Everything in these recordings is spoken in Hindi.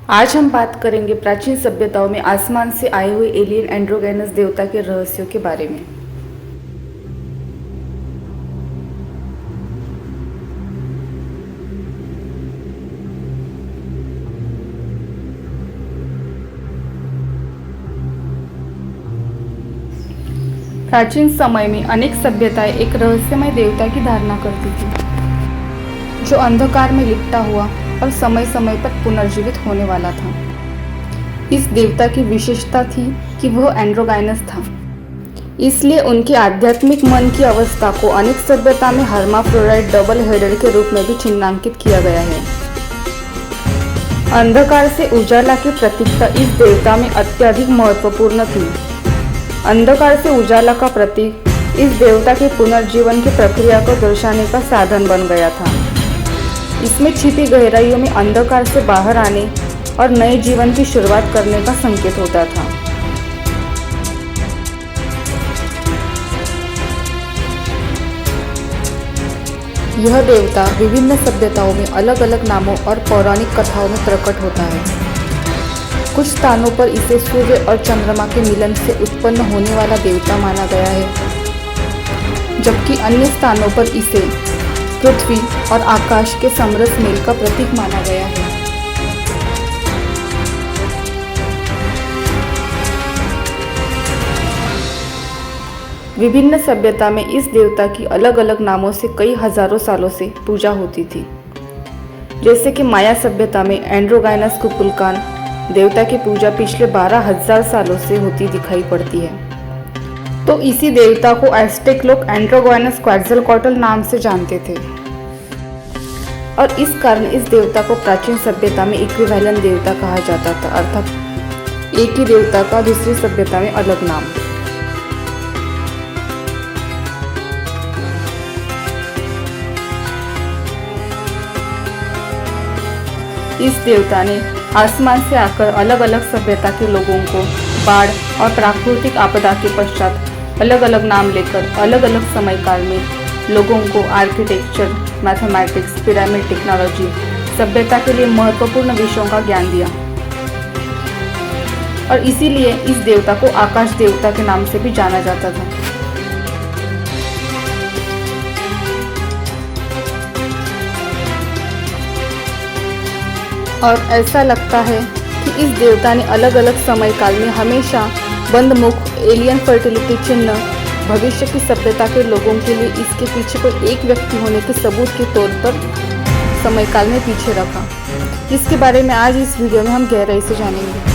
आज हम बात करेंगे प्राचीन सभ्यताओं में आसमान से आए हुए एलियन एंड्रोगेनस देवता के रहस्यों के बारे में। प्राचीन समय में अनेक सभ्यताएं एक रहस्यमय देवता की धारणा करती थी, जो अंधकार में लिपटा हुआ और समय समय पर पुनर्जीवित होने वाला था। इस देवता की विशेषता थी कि वह एंड्रोगाइनस था, इसलिए उनके आध्यात्मिक मन की अवस्था को अनेक सभ्यता में हर्माफ्रोडाइट डबल हेडेड के रूप में भी चिन्हांकित किया गया है। अंधकार से उजाला की प्रतीकता इस देवता में अत्यधिक महत्वपूर्ण थी। अंधकार से उजाला का प्रतीक इस देवता के पुनर्जीवन की प्रक्रिया को दर्शाने का साधन बन गया था। इसमें छिपी गहराइयों में अंधकार से बाहर आने और नए जीवन की शुरुआत करने का संकेत होता था। यह देवता विभिन्न सभ्यताओं में अलग अलग नामों और पौराणिक कथाओं में प्रकट होता है। कुछ स्थानों पर इसे सूर्य और चंद्रमा के मिलन से उत्पन्न होने वाला देवता माना गया है, जबकि अन्य स्थानों पर इसे पृथ्वी और आकाश के समरस मेल का प्रतीक माना गया है। विभिन्न सभ्यता में इस देवता की अलग अलग नामों से कई हजारों सालों से पूजा होती थी। जैसे कि माया सभ्यता में एंड्रोगाइनस कुपुलकान देवता की पूजा पिछले 12,000 सालों से होती दिखाई पड़ती है। तो इसी देवता को एस्टेक लोग एंड्रोगाइनस क्वैट्ज़लकोएट्ल नाम से जानते थे, और इस कारण इस देवता को प्राचीन सभ्यता में इक्विवेलेंट देवता कहा जाता था, अर्थात एक ही देवता का दूसरी सभ्यता में अलग नाम। इस देवता ने आसमान से आकर अलग अलग सभ्यता के लोगों को बाढ़ और प्राकृतिक आपदा के पश्चात अलग अलग नाम लेकर अलग अलग समय काल में लोगों को आर्किटेक्चर, मैथमेटिक्स, पिरामिड टेक्नोलॉजी, सभ्यता के लिए महत्वपूर्ण विषयों का ज्ञान दिया, और इसीलिए इस देवता को आकाश देवता के नाम से भी जाना जाता था। और ऐसा लगता है कि इस देवता ने अलग अलग समय काल में हमेशा बंद मुख एलियन फर्टिलिटी चिन्ह भविष्य की सभ्यता के लोगों के लिए इसके पीछे कोई एक व्यक्ति होने के सबूत के तौर पर समय काल में पीछे रखा। इसके बारे में आज इस वीडियो में हम गहराई से जानेंगे।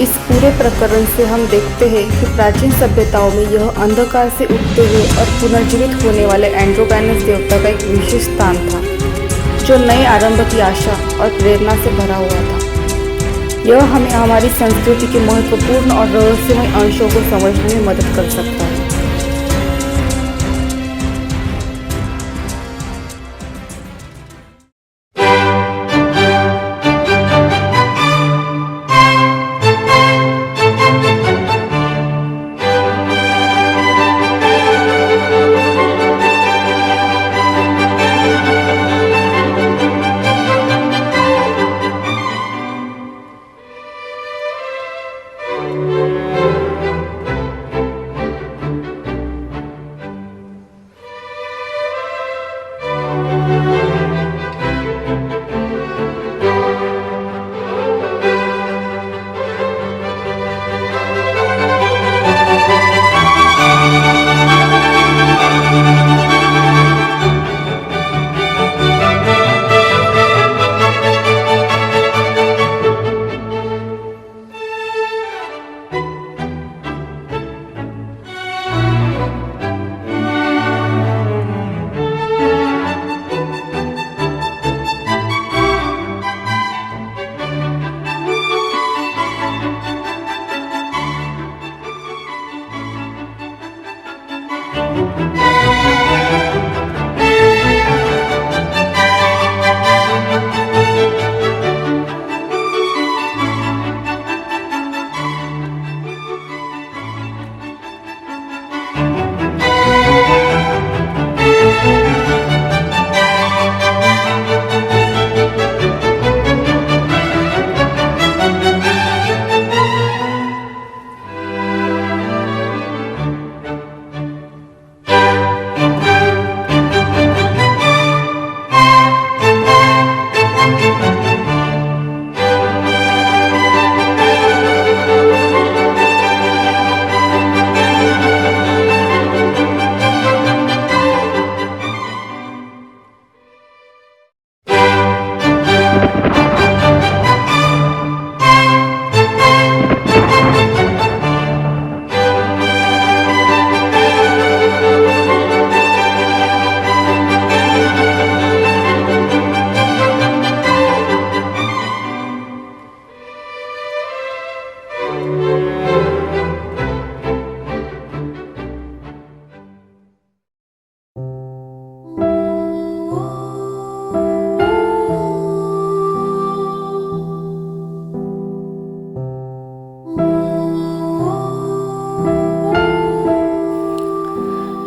इस पूरे प्रकरण से हम देखते हैं कि प्राचीन सभ्यताओं में यह अंधकार से उठते हुए और पुनर्जीवित होने वाले एंड्रोगाइनस देवता का एक विशेष स्थान था, जो नए आरंभ की आशा और प्रेरणा से भरा हुआ था। यह हमें हमारी संस्कृति के महत्वपूर्ण और रहस्यमय अंशों को समझने में मदद कर सकता है।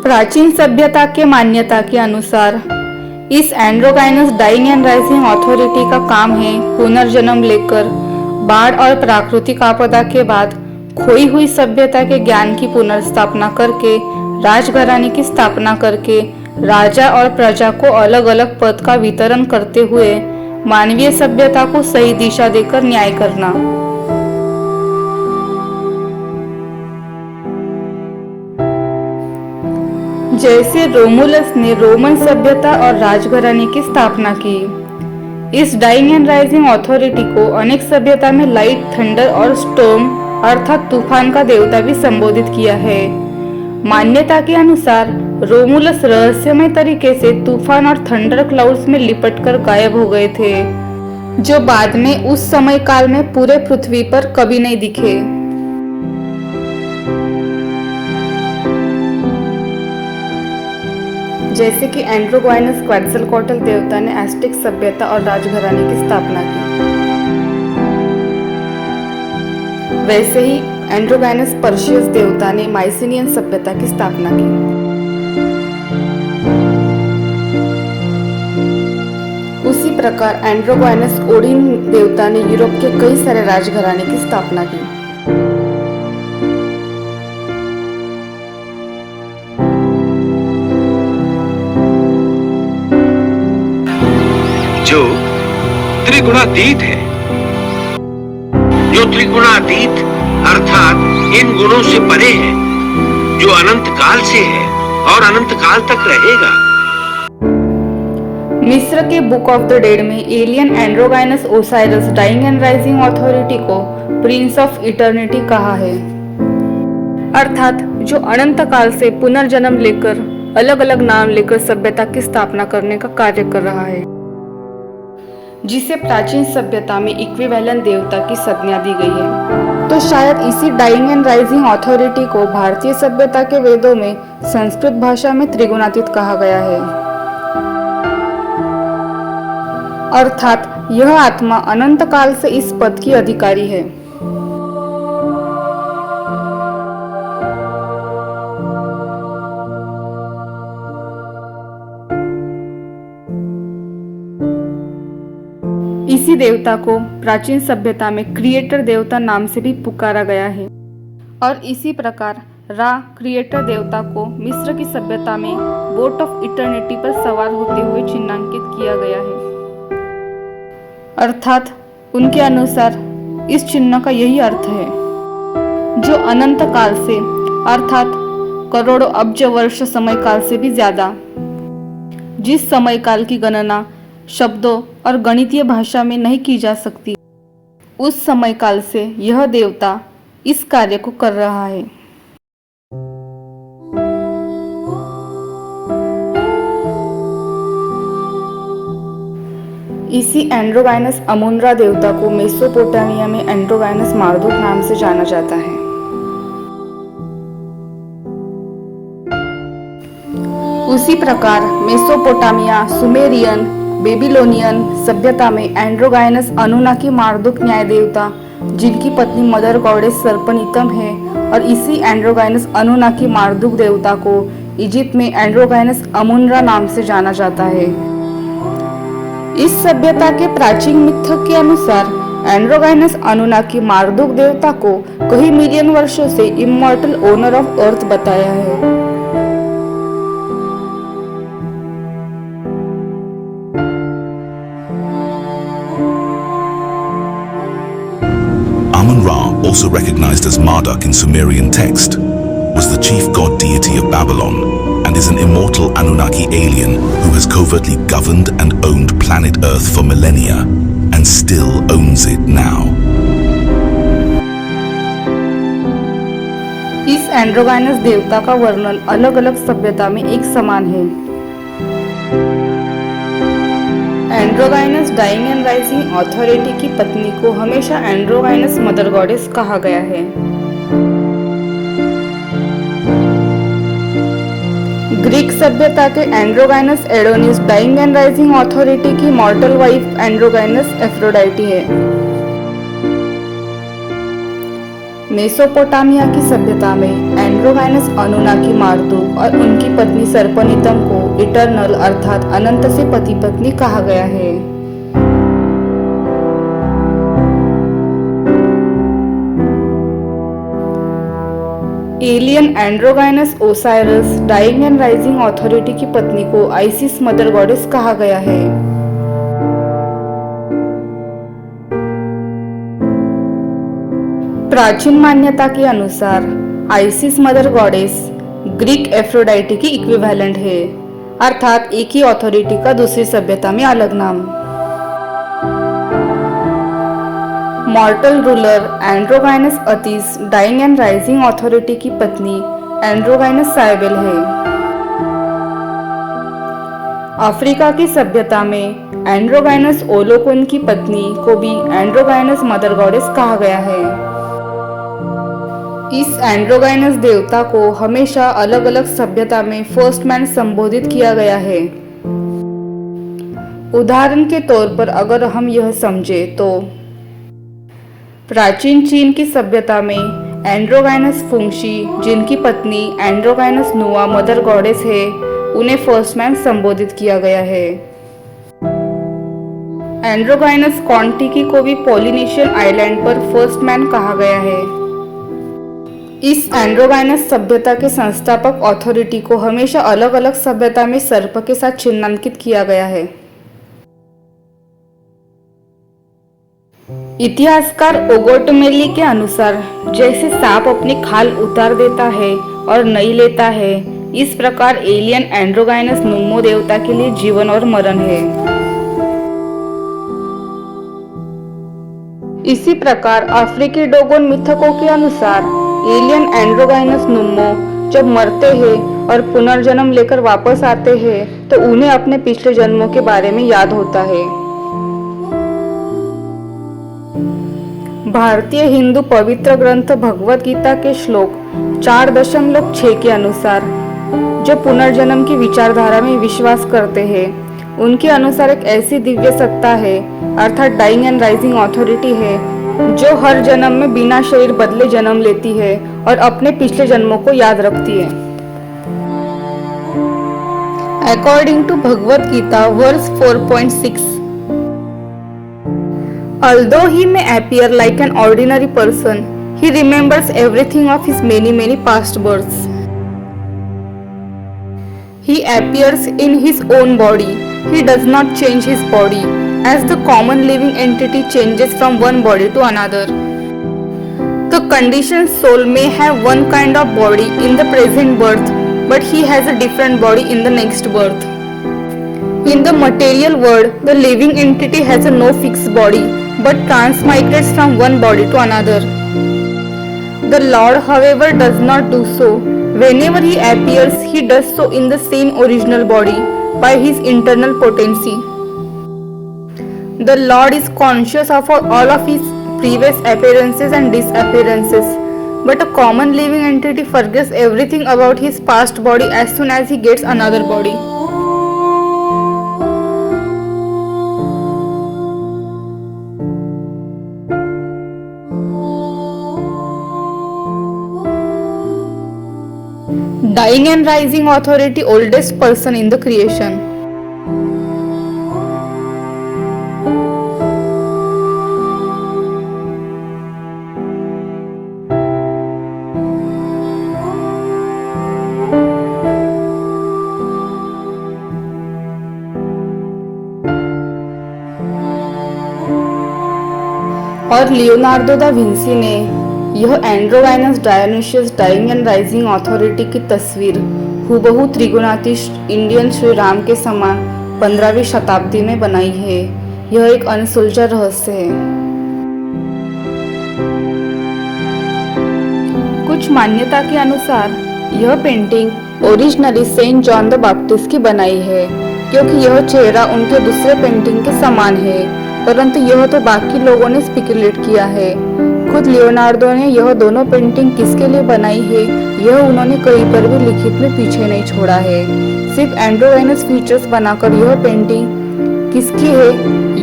प्राचीन सभ्यता के मान्यता के अनुसार इस एंड्रोगाइनस डाइंग एंड राइजिंग अथॉरिटी का काम है पुनर्जन्म लेकर बाढ़ और प्राकृतिक आपदा के बाद खोई हुई सभ्यता के ज्ञान की पुनर्स्थापना करके राजघराने की स्थापना करके राजा और प्रजा को अलग अलग पद का वितरण करते हुए मानवीय सभ्यता को सही दिशा देकर न्याय करना। जैसे रोमुलस ने रोमन सभ्यता और राजघराने की स्थापना की, इस डाइंग एंड राइजिंग अथॉरिटी को अनेक सभ्यता में लाइट, थंडर और स्टॉर्म अर्थात तूफान का देवता भी संबोधित किया है। मान्यता के अनुसार रोमुलस रहस्यमय तरीके से तूफान और थंडर क्लाउड्स में लिपटकर गायब हो गए थे, जो बाद में उस समय काल में पूरे पृथ्वी पर कभी नहीं दिखे। जैसे कि एंड्रोगाइनस क्वेटज़लकोएट्ल देवता ने एज़्टेक सभ्यता और राजघराने की स्थापना की, वैसे ही एंड्रोगाइनस पर्शियस देवता ने माइसिनियन सभ्यता की स्थापना की। उसी प्रकार एंड्रोगाइनस ओडिन देवता ने यूरोप के कई सारे राजघराने की स्थापना की। जो त्रिगुणातीत है, जो त्रिगुणातीत अर्थात इन गुणों से परे है, जो अनंत काल से है और अनंत काल तक रहेगा। मिस्र के बुक ऑफ द डेड में alien androgynous Osiris dying and rising authority को प्रिंस ऑफ इटर्निटी कहा है, अर्थात जो अनंत काल से पुनर्जन्म लेकर अलग अलग नाम लेकर सभ्यता की स्थापना करने का कार्य कर रहा है, जिसे प्राचीन सभ्यता में इक्विवेलेंट देवता की संज्ञा दी गई है। तो शायद इसी डाइंग एंड राइजिंग अथॉरिटी को भारतीय सभ्यता के वेदों में संस्कृत भाषा में त्रिगुणातीत कहा गया है, अर्थात यह आत्मा अनंत काल से इस पद की अधिकारी है। इसी देवता को प्राचीन सभ्यता में क्रिएटर देवता नाम से भी पुकारा गया है और इसी प्रकार रा क्रिएटर देवता को मिस्र की सभ्यता में बोट ऑफ इटर्निटी पर सवार होते हुए चिन्हांकित किया गया है, अर्थात उनके अनुसार इस चिन्ह का यही अर्थ है, जो अनंत काल से अर्थात करोड़ों अब्ज वर्ष समय काल से भी ज्यादा, जिस समय काल की गणना शब्दों और गणितीय भाषा में नहीं की जा सकती, उस समय काल से यह देवता इस कार्य को कर रहा है। इसी एंड्रोगाइनस अमुनरा देवता को मेसोपोटामिया में एंड्रोगाइनस मार्दुक नाम से जाना जाता है। उसी प्रकार मेसोपोटामिया, सुमेरियन, बेबीलोनियन सभ्यता में एंड्रोगाइनस अनुनाकी मार्दुक न्याय देवता, जिनकी पत्नी मदर गॉडेस सर्पनितम है, और इसी एंड्रोगाइनस अनुनाकी मार्दुक देवता को इजिप्ट में एंड्रोगाइनस अमुनरा नाम से जाना जाता है। इस सभ्यता के प्राचीन मिथ के अनुसार एंड्रोगाइनस अनुनाकी मार्दुक देवता को कई मिलियन वर्षों से इमॉर्टल ओनर ऑफ अर्थ बताया है। Amun-Ra, also recognized as Marduk in Sumerian text, was the chief god deity of Babylon and is an immortal Anunnaki alien who has covertly governed and owned planet Earth for millennia and still owns it now. इस एंड्रोगाइनस देवता का वर्णन अलग अलग सभ्यता में एक समान है। एंड्रोगाइनस डाइंग एंड राइजिंग अथॉरिटी की पत्नी को हमेशा एंड्रोगाइनस मदर गॉडेस कहा गया है। ग्रीक सभ्यता के androgynous Adonis dying and rising authority की मॉर्टल वाइफ एंड्रोगाइनस एफ्रोडाइटी है। मेसोपोटामिया की सभ्यता में एंड्रोगाइनस अनुनाकी मार्दुक और उनकी पत्नी सर्पनितम को इटर्नल अर्थात अनंत से पति पत्नी कहा गया है। Alien androgynous Osiris dying and rising authority की पत्नी को आइसिस मदर गॉडेस कहा गया है। प्राचीन मान्यता के अनुसार ISIS mother goddess Greek Aphrodite की इक्विवेलेंट है, अर्थात एक ही अथॉरिटी का दूसरी सभ्यता में अलग नाम। Mortal ruler androgynous Attis dying and rising authority की पत्नी एंड्रोगाइनस साइबेल है। अफ्रीका की सभ्यता में एंड्रोगाइनस ओलोकोन की पत्नी को भी एंड्रोगाइनस मदर गॉडेस कहा गया है। इस एंड्रोगाइनस देवता को हमेशा अलग अलग सभ्यता में फर्स्ट मैन संबोधित किया गया है। उदाहरण के तौर पर अगर हम यह समझे तो प्राचीन चीन की सभ्यता में एंड्रोगाइनस फुंगशी, जिनकी पत्नी एंड्रोगाइनस नुआ मदर गॉडेस है, उन्हें फर्स्ट मैन संबोधित किया गया है। एंड्रोगाइनस कॉन्टिकी को भी पॉलिनेशियन आइलैंड पर फर्स्ट मैन कहा गया है। इस एंड्रोगाइनस सभ्यता के संस्थापक अथॉरिटी को हमेशा अलग अलग सभ्यता में सर्प के साथ चिन्हांकित किया गया है। इतिहासकार ओगोटमेली के अनुसार जैसे सांप अपनी खाल उतार देता है और नई लेता है, इस प्रकार एलियन एंड्रोगाइनस नुम्मो देवता के लिए जीवन और मरण है। इसी प्रकार अफ्रीकी डोगोन मिथकों के अनुसार एलियन एंड्रोगाइनस नुम्मो जब मरते हैं और पुनर्जन्म लेकर वापस आते हैं तो उन्हें अपने पिछले जन्मों के बारे में याद होता है। भारतीय हिंदू पवित्र ग्रंथ भगवत गीता के श्लोक 4.6 के अनुसार जो पुनर्जन्म की विचारधारा में विश्वास करते हैं, उनके अनुसार एक ऐसी दिव्य सत्ता है अर्थात डाइंग एंड राइजिंग अथॉरिटी है जो हर जन्म में बिना शरीर बदले जन्म लेती है और अपने पिछले जन्मों को याद रखती है। According to Bhagavad Gita verse 4.6, although he may appear like an ordinary person, he remembers everything of his many past births. He appears in his own body. He does not change his body, as the common living entity changes from one body to another. The conditioned soul may have one kind of body in the present birth, but he has a different body in the next birth. In the material world, the living entity has a no fixed body, but transmigrates from one body to another. The Lord, however, does not do so. Whenever he appears, he does so in the same original body by his internal potency. The Lord is conscious of all of his previous appearances and disappearances, but a common living entity forgets everything about his past body as soon as he gets another body. Dying and rising authority, oldest person in the creation. और लियोनार्डो दा विंसी ने यह एंड्रोगाइनस डायोनिशियस डाइंग एंड राइजिंग अथॉरिटी की तस्वीर हूबहू त्रिगुणातीश इंडियन श्री राम के समान 15वीं शताब्दी में बनाई है। यह एक अनसुलझा रहस्य है। कुछ मान्यता के अनुसार यह painting originally Saint John the Baptist की बनाई है, क्योंकि यह चेहरा उनके दूसरे पेंटिंग के समान है, परंतु यह तो बाकी लोगों ने स्पेकुलेट किया है। खुद लियोनार्डो ने यह दोनों पेंटिंग किसके लिए बनाई है, यह उन्होंने कहीं पर भी लिखित में पीछे नहीं छोड़ा है। सिर्फ एंड्रोगाइनस फीचर्स बनाकर यह पेंटिंग किसकी है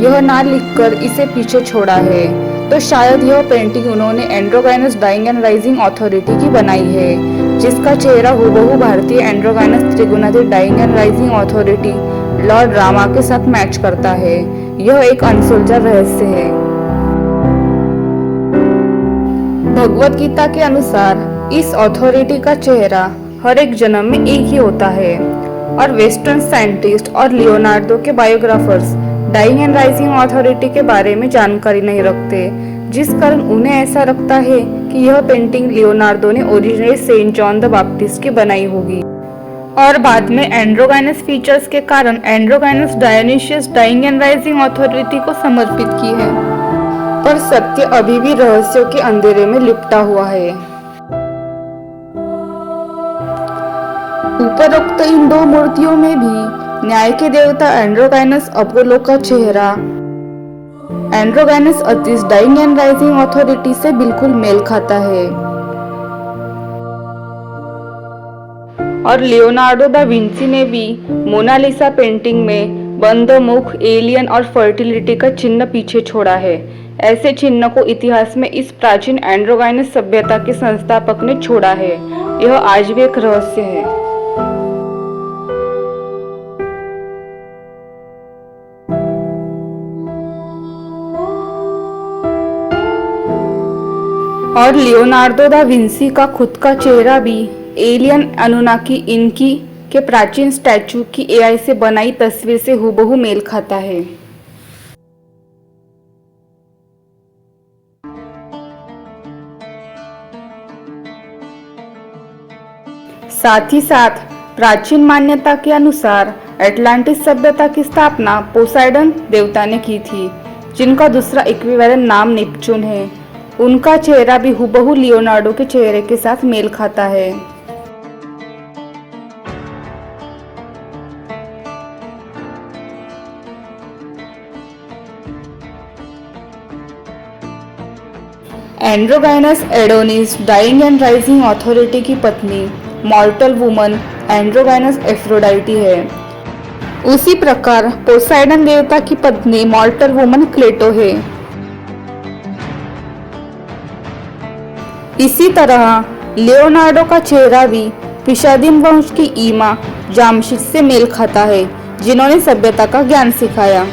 यह ना लिखकर इसे पीछे छोड़ा है। तो शायद यह पेंटिंग उन्होंने androgynous dying and rising authority की बनाई है, जिसका चेहरा हूबहू भारतीय एंड्रोगाइनस त्रिगुणातीत dying and rising authority Lord Rama के साथ मैच करता है। यह एक अनसुलझा रहस्य है। भगवत गीता के अनुसार इस अथॉरिटी का चेहरा हर एक जन्म में एक ही होता है और वेस्टर्न साइंटिस्ट और लियोनार्डो के biographers dying and rising authority के बारे में जानकारी नहीं रखते, जिस कारण उन्हें ऐसा लगता है कि यह पेंटिंग लियोनार्डो ने originally Saint John the Baptist की बनाई होगी और बाद में एंड्रोगाइनस फीचर्स के कारण एंड्रोगाइनस डायोनिशियस डाइंग एंड राइजिंग अथॉरिटी को समर्पित की है। पर सत्य अभी भी रहस्यों के अंधेरे में लिपटा हुआ है। उपरोक्त इन दो मूर्तियों में भी न्याय के देवता एंड्रोगाइनस अपोलो का चेहरा एंड्रोगाइनस अतिस डाइंग एंड राइजिंग अथॉरिटी से बिल्कुल मेल खाता है और लियोनार्डो दा विंसी ने भी मोनालिसा पेंटिंग में बंद मुख, एलियन और फर्टिलिटी का चिन्ह पीछे छोड़ा है। ऐसे चिन्ह को इतिहास में इस प्राचीन एंड्रोगाइनस सभ्यता के संस्थापक ने छोड़ा है। यह आज भी एक रहस्य है। और लियोनार्डो दा विंसी का खुद का चेहरा भी एलियन अनुनाकी इनकी के प्राचीन स्टैचू की एआई से बनाई तस्वीर से हूबहू मेल खाता है। साथ ही साथ प्राचीन मान्यता के अनुसार एटलांटिस सभ्यता की स्थापना पोसाइडन देवता ने की थी, जिनका दूसरा इक्विवेलेंट नाम नेपच्यून है। उनका चेहरा भी हूबहू लियोनार्डो के चेहरे के साथ मेल खाता है। Androgynous Adonis dying and rising authority की पत्नी मॉर्टल वुमन एंड्रोगाइनस एफ्रोडाइटी है। उसी प्रकार पोसाइडन देवता की पत्नी मॉर्टल वुमन क्लेटो है। इसी तरह लियोनार्डो का चेहरा भी पिशादिम वंश की ईमा जामशिद से मेल खाता है, जिन्होंने सभ्यता का ज्ञान सिखाया।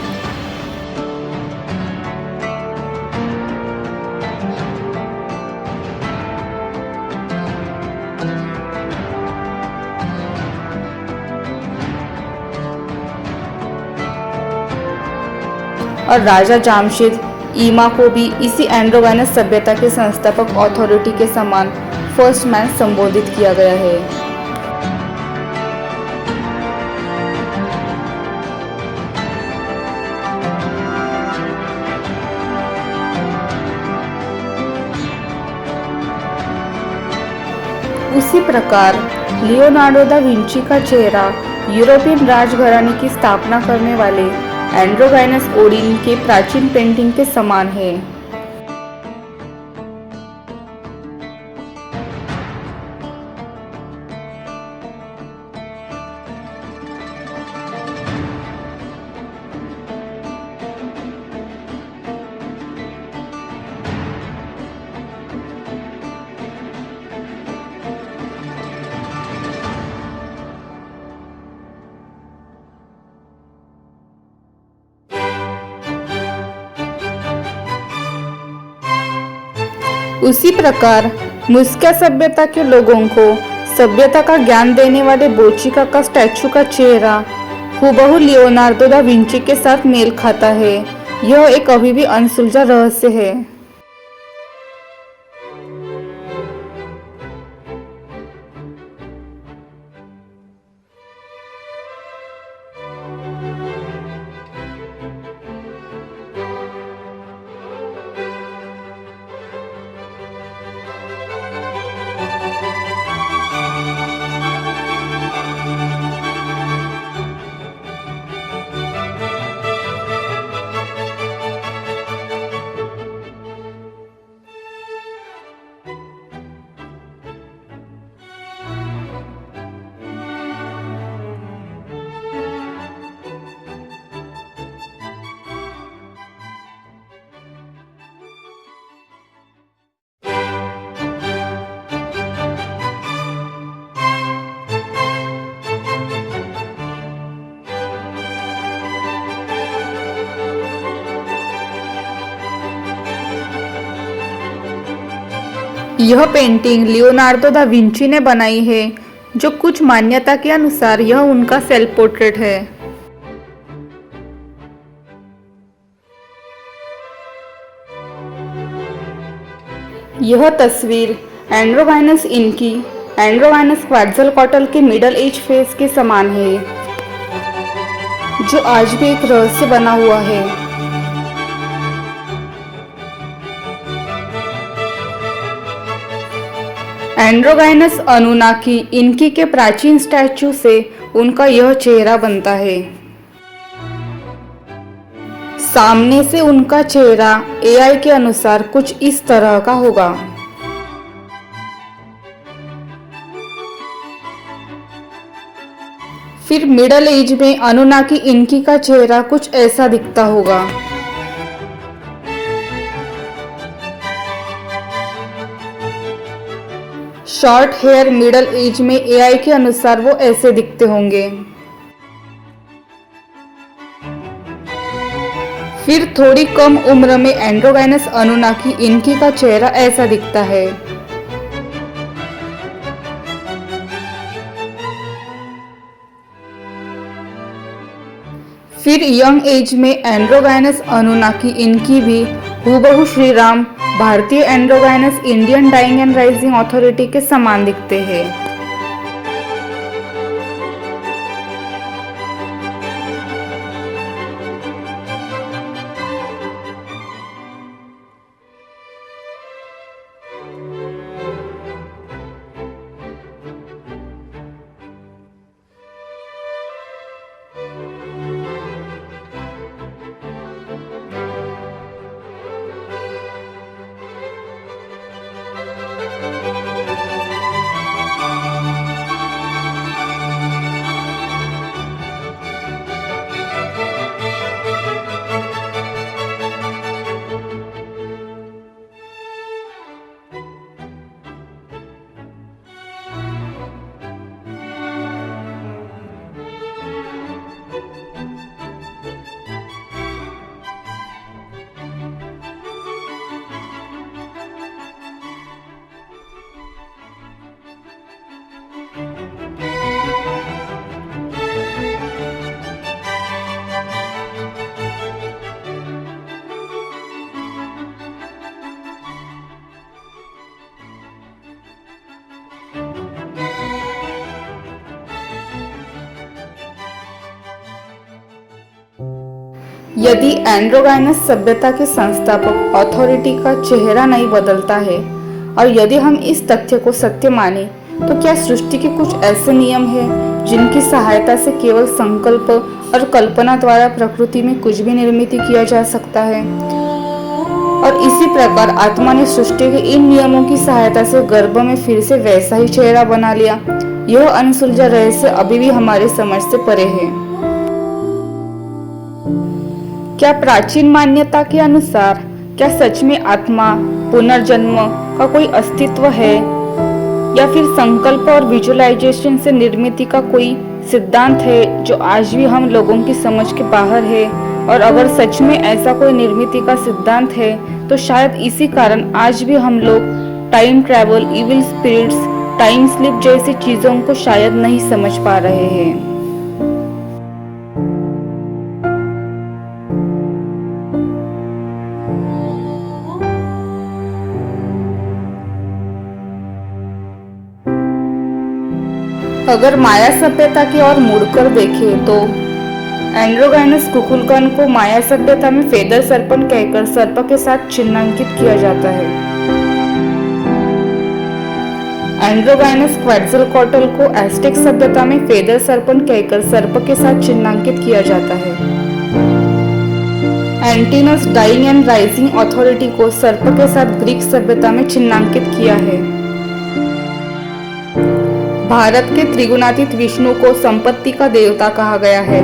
और राजा जामशिद ईमा को भी इसी एंड्रोगाइनस सभ्यता के संस्थापक अथॉरिटी के समान फर्स्ट मैन संबोधित किया गया है। उसी प्रकार लियोनार्डो दा विंची का चेहरा यूरोपियन राजघराने की स्थापना करने वाले एंड्रोगाइनस ओडिन के प्राचीन पेंटिंग के समान है। उसी प्रकार मुस्का सभ्यता के लोगों को सभ्यता का ज्ञान देने वाले बोचिका का स्टैचू का चेहरा हूबहू लियोनार्डो दा विंची के साथ मेल खाता है। यह एक अभी भी अनसुलझा रहस्य है। यह पेंटिंग लियोनार्डो दा विंची ने बनाई है, जो कुछ मान्यता के अनुसार यह उनका सेल्फ पोर्ट्रेट है। यह तस्वीर एंड्रोगाइनस इनकी एंड्रोगाइनस क्वैट्ज़लकोएटल के मिडल एज फेज के समान है, जो आज भी एक रहस्य बना हुआ है। एंड्रोगाइनस अनुनाकी इनकी के प्राचीन स्टैचू से उनका यह चेहरा बनता है। सामने से उनका चेहरा एआई के अनुसार कुछ इस तरह का होगा। फिर मिडल एज में अनुनाकी इनकी का चेहरा कुछ ऐसा दिखता होगा। शॉर्ट हेयर मिडल एज में एआई के अनुसार वो ऐसे दिखते होंगे। फिर थोड़ी कम उम्र में एंड्रोगाइनस अनुनाकी इनकी का चेहरा ऐसा दिखता है। फिर यंग एज में एंड्रोगाइनस अनुनाकी इनकी भी हूबहू श्री राम भारतीय androgynous Indian dying and rising authority के समान दिखते हैं। यदि एंड्रोगाइनस सभ्यता के संस्थापक अथॉरिटी का चेहरा नहीं बदलता है और यदि हम इस तथ्य को सत्य माने, तो क्या सृष्टि के कुछ ऐसे नियम हैं जिनकी सहायता से केवल संकल्प और कल्पना द्वारा प्रकृति में कुछ भी निर्मित किया जा सकता है? और इसी प्रकार आत्मा ने सृष्टि के इन नियमों की सहायता से गर्भ में फिर से वैसा ही चेहरा बना लिया। यह अनसुलझा रहस्य अभी भी हमारे समझ से परे है। क्या प्राचीन मान्यता के अनुसार क्या सच में आत्मा पुनर्जन्म का कोई अस्तित्व है, या फिर संकल्प और विजुअलाइजेशन से निर्मित का कोई सिद्धांत है जो आज भी हम लोगों की समझ के बाहर है? और अगर सच में ऐसा कोई निर्मित का सिद्धांत है, तो शायद इसी कारण आज भी हम लोग time travel, evil spirits, time slip जैसी चीजों को शायद नहीं समझ पा रहे हैं। अगर माया सभ्यता की ओर मुड़कर देखें तो एंड्रोगाइनस कुकुलकन को माया सभ्यता में फेदर सर्पन कहकर सर्प के साथ चिन्हांकित किया जाता है। एंड्रोगाइनस क्वैट्ज़लकोएटल को एज़्टेक सभ्यता में फेदर सर्पन कहकर सर्प के साथ चिन्हांकित किया जाता है। एंटिनस डाइंग एंड राइजिंग अथॉरिटी को सर्प के साथ ग्रीक सभ्यता में चिन्हांकित किया है। भारत के त्रिगुणातीत विष्णु को संपत्ति का देवता कहा गया है,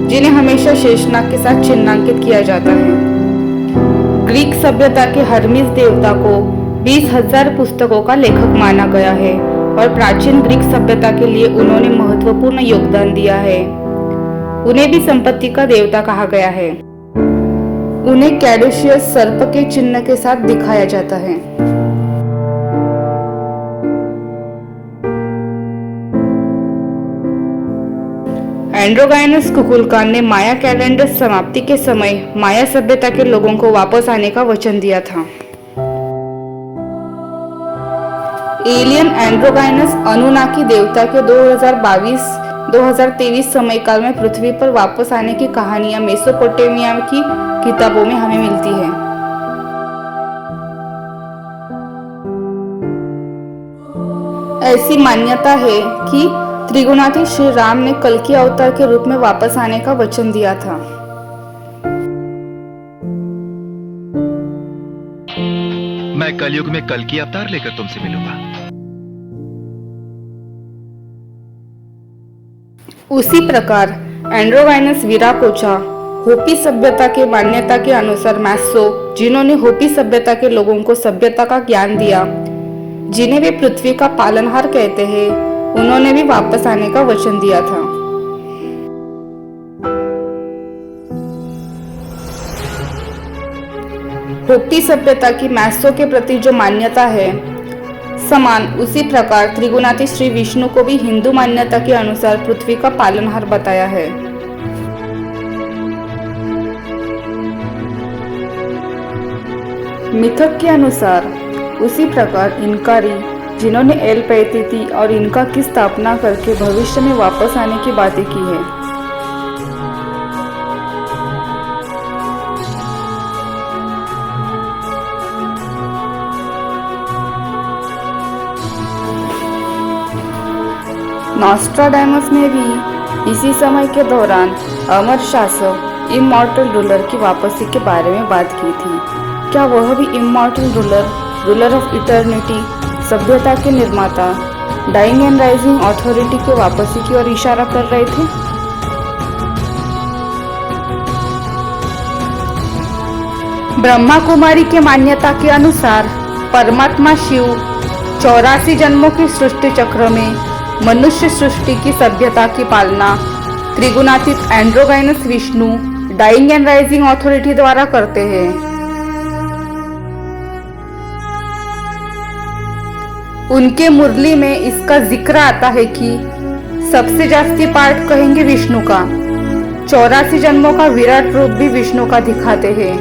जिन्हें हमेशा शेषनाग के साथ चिन्हांकित किया जाता है। ग्रीक सभ्यता के हर्मिस देवता को 20,000 पुस्तकों का लेखक माना गया है और प्राचीन ग्रीक सभ्यता के लिए उन्होंने महत्वपूर्ण योगदान दिया है। उन्हें भी संपत्ति का देवता कहा गया है। उन्हें कैडुशियस सर्प के चिन्ह के साथ दिखाया जाता है। एंड्रोगाइनस कुकुलकान ने माया कैलेंडर समाप्ति के समय माया सभ्यता के लोगों को वापस आने का वचन दिया था। एलियन एंड्रोगाइनस अनुनाकी देवता के 2022-2023 समयकाल में पृथ्वी पर वापस आने की कहानियां मेसोपोटामिया की किताबों में हमें मिलती है। ऐसी मान्यता है कि त्रिगुणातीत श्री राम ने कल्कि अवतार के रूप में वापस आने का वचन दिया था। मैं कलयुग में कल्कि अवतार लेकर तुमसे मिलूंगा। उसी प्रकार एंड्रोगाइनस विराकोचा होपी सभ्यता के मान्यता के अनुसार मैसो, जिन्होंने होपी सभ्यता के लोगों को सभ्यता का ज्ञान दिया, जिन्हें वे पृथ्वी का पालनहार कहते हैं, उन्होंने भी वापस आने का वचन दिया था। होपी सभ्यता की मैसो के प्रति जो मान्यता है, समान उसी प्रकार त्रिगुणातीत श्री विष्णु को भी हिंदू मान्यता के अनुसार पृथ्वी का पालनहार बताया है। मिथक के अनुसार उसी प्रकार इनकारी, जिन्होंने एल पैतीती और इनका की स्थापना करके भविष्य में वापस आने की बातें की है। नॉस्ट्राडामस ने भी इसी समय के दौरान अमर शासक इमॉर्टल रूलर की वापसी के बारे में बात की थी। क्या वह भी इमॉर्टल रूलर ऑफ इटर्निटी, सभ्यता के निर्माता, डाइंग एंड राइजिंग अथॉरिटी के वापसी की ओर इशारा कर रहे थे? ब्रह्मा कुमारी के मान्यता के अनुसार परमात्मा शिव 84 जन्मों की सृष्टि चक्र में मनुष्य सृष्टि की सभ्यता की पालना त्रिगुणातीत androgynous Vishnu dying and rising authority द्वारा करते हैं। उनके मुरली में इसका जिक्र आता है कि सबसे जास्ती पार्ट कहेंगे विष्णु का, 84 जन्मों का विराट रूप भी विष्णु का दिखाते हैं।